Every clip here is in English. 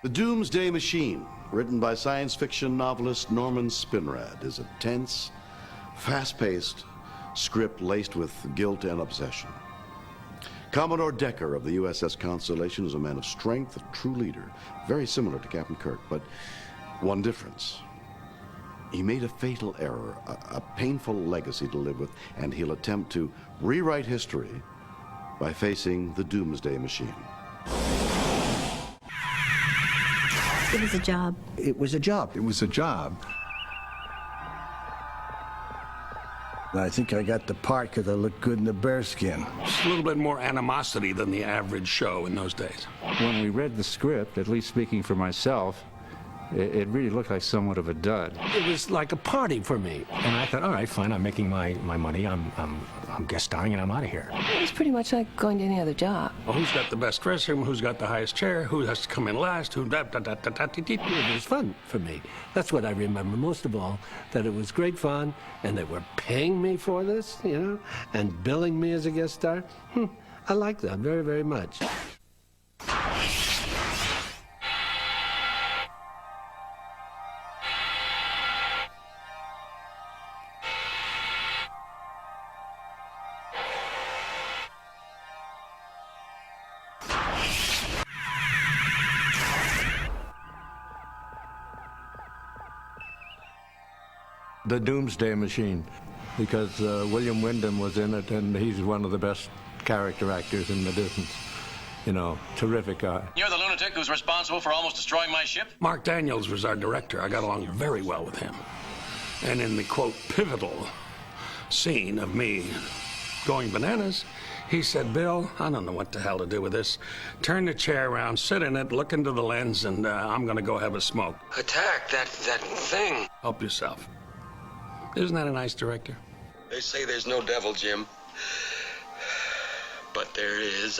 The Doomsday Machine, written by science fiction novelist Norman Spinrad, is a tense, fast-paced script laced with guilt and obsession. Commodore Decker of the USS Constellation is a man of strength, a true leader, very similar to Captain Kirk, but one difference. He made a fatal error, a painful legacy to live with, and he'll attempt to rewrite history by facing the Doomsday Machine. It was a job. It was a job. It was a job. I think I got the part because I looked good in the bearskin. Just a little bit more animosity than the average show in those days. When we read the script, at least speaking for myself, it really looked like somewhat of a dud. It was like a party for me. And I thought, all right, fine, I'm making my money, I'm guest starring, and I'm out of here. It was pretty much like going to any other job. Well, who's got the best dressing room? Who's got the highest chair? Who has to come in last? Who It was fun for me. That's what I remember most of all, that it was great fun, and they were paying me for this, you know, and billing me as a guest star. I like that very, very much. The Doomsday Machine, because William Wyndham was in it, and he's one of the best character actors in the business. You know, terrific guy. You're the lunatic who's responsible for almost destroying my ship? Mark Daniels was our director. I got along very well with him. And in the, quote, pivotal scene of me going bananas, he said, Bill, I don't know what the hell to do with this. Turn the chair around, sit in it, look into the lens, and I'm going to go have a smoke. Attack that thing. Help yourself. Isn't that a nice director? They say there's no devil, Jim. But there is.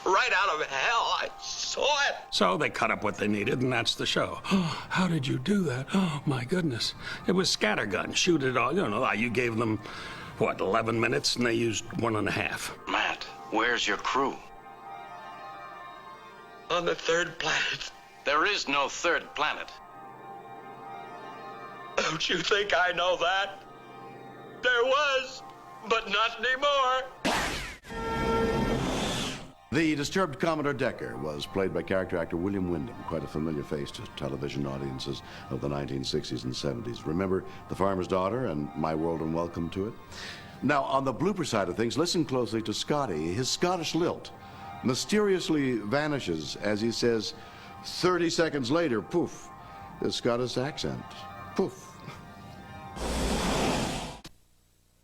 Right out of hell, I saw it. So they cut up what they needed, and that's the show. Oh, how did you do that? Oh, my goodness. It was scattergun. Shoot it all. You know, you gave them, what, 11 minutes, and they used 1.5. Matt, where's your crew? On the third planet. There is no third planet. Don't you think I know that? There was, but not anymore. The disturbed Commodore Decker was played by character actor William Wyndham, quite a familiar face to television audiences of the 1960s and 70s. Remember The Farmer's Daughter and My World and Welcome to It? Now, on the blooper side of things, listen closely to Scotty. His Scottish lilt mysteriously vanishes as he says, 30 seconds later, poof, his Scottish accent. Poof.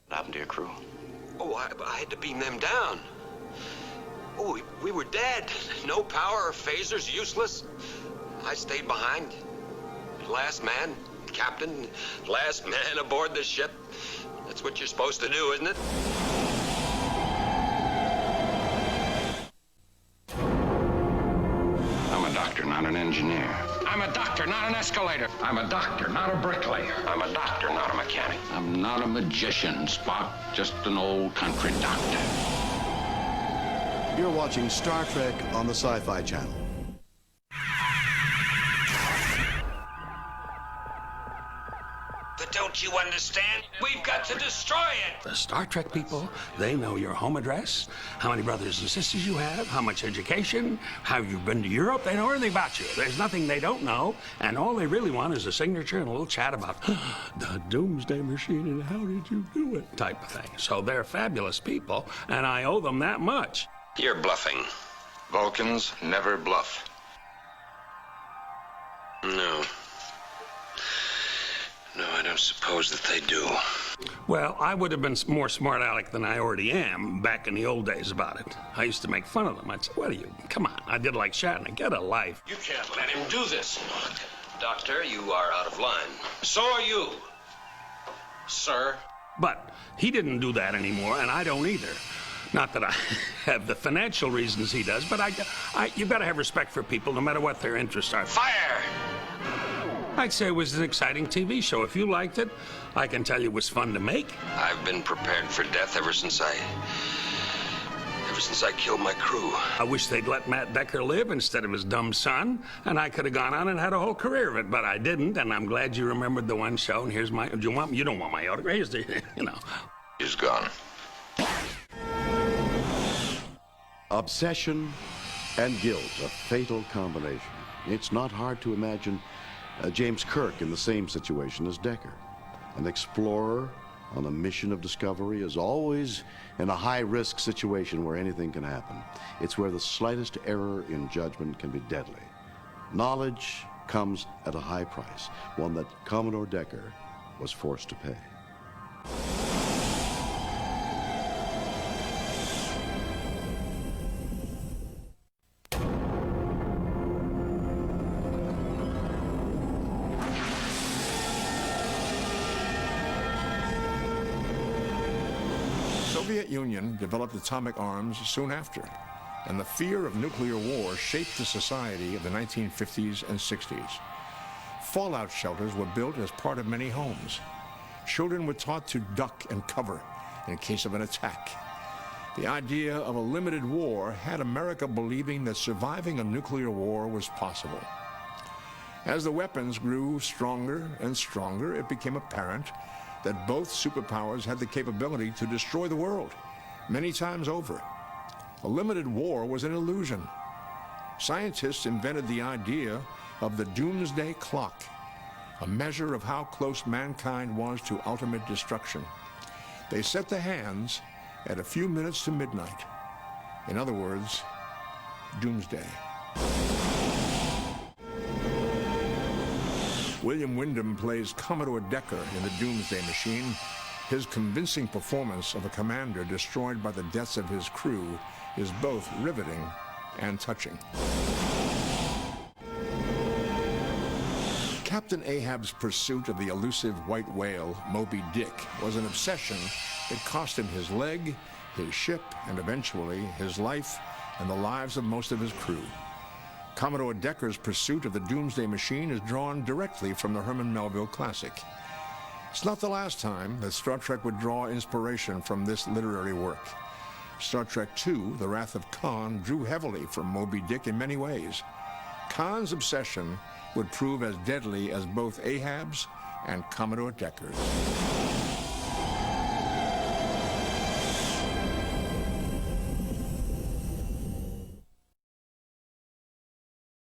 What happened to your crew? Oh, I had to beam them down. Oh, we were dead. No power or phasers, useless. I stayed behind. Last man, captain, last man aboard the ship. That's what you're supposed to do, isn't it? I'm a doctor, not an engineer. I'm a doctor, not an escalator. I'm a doctor, not a bricklayer. I'm a doctor, not a mechanic. I'm not a magician, Spock, just an old country doctor. You're watching Star Trek on the Sci-Fi Channel. But don't you understand? We've got to destroy it. The Star Trek people, they know your home address, how many brothers and sisters you have, how much education, have you been to Europe? They know everything about you. There's nothing they don't know, and all they really want is a signature and a little chat about the Doomsday Machine and how did you do it type of thing. So they're fabulous people, and I owe them that much. You're bluffing. Vulcans never bluff. No. No, I don't suppose that they do. Well, I would have been more smart aleck than I already am back in the old days about it. I used to make fun of them. I'd say, what are you? Come on. I did like Shatner. Get a life. You can't let him do this. Doctor, you are out of line. So are you, sir. But he didn't do that anymore, and I don't either. Not that I have the financial reasons he does, but you've got to have respect for people no matter what their interests are. Fire! I'd say it was an exciting TV show. If you liked it, I can tell you it was fun to make. I've been prepared for death ever since I since I killed my crew. I wish they'd let Matt Decker live instead of his dumb son, and I could have gone on and had a whole career of it, but I didn't, and I'm glad you remembered the one show, and here's my... You don't want my autograph, here's the, you know. He's gone. Obsession and guilt, a fatal combination. It's not hard to imagine James Kirk in the same situation as Decker. An explorer on a mission of discovery is always in a high-risk situation where anything can happen. It's where the slightest error in judgment can be deadly. Knowledge comes at a high price, one that Commodore Decker was forced to pay. The Soviet Union developed atomic arms soon after, and the fear of nuclear war shaped the society of the 1950s and 60s. Fallout shelters were built as part of many homes. Children were taught to duck and cover in case of an attack. The idea of a limited war had America believing that surviving a nuclear war was possible. As the weapons grew stronger and stronger, it became apparent that both superpowers had the capability to destroy the world many times over. A limited war was an illusion. Scientists invented the idea of the Doomsday Clock, a measure of how close mankind was to ultimate destruction. They set the hands at a few minutes to midnight. In other words, Doomsday. William Wyndham plays Commodore Decker in The Doomsday Machine. His convincing performance of a commander destroyed by the deaths of his crew is both riveting and touching. Captain Ahab's pursuit of the elusive white whale, Moby Dick, was an obsession that cost him his leg, his ship, and eventually his life and the lives of most of his crew. Commodore Decker's pursuit of the Doomsday Machine is drawn directly from the Herman Melville classic. It's not the last time that Star Trek would draw inspiration from this literary work. Star Trek II, The Wrath of Khan, drew heavily from Moby Dick in many ways. Khan's obsession would prove as deadly as both Ahab's and Commodore Decker's.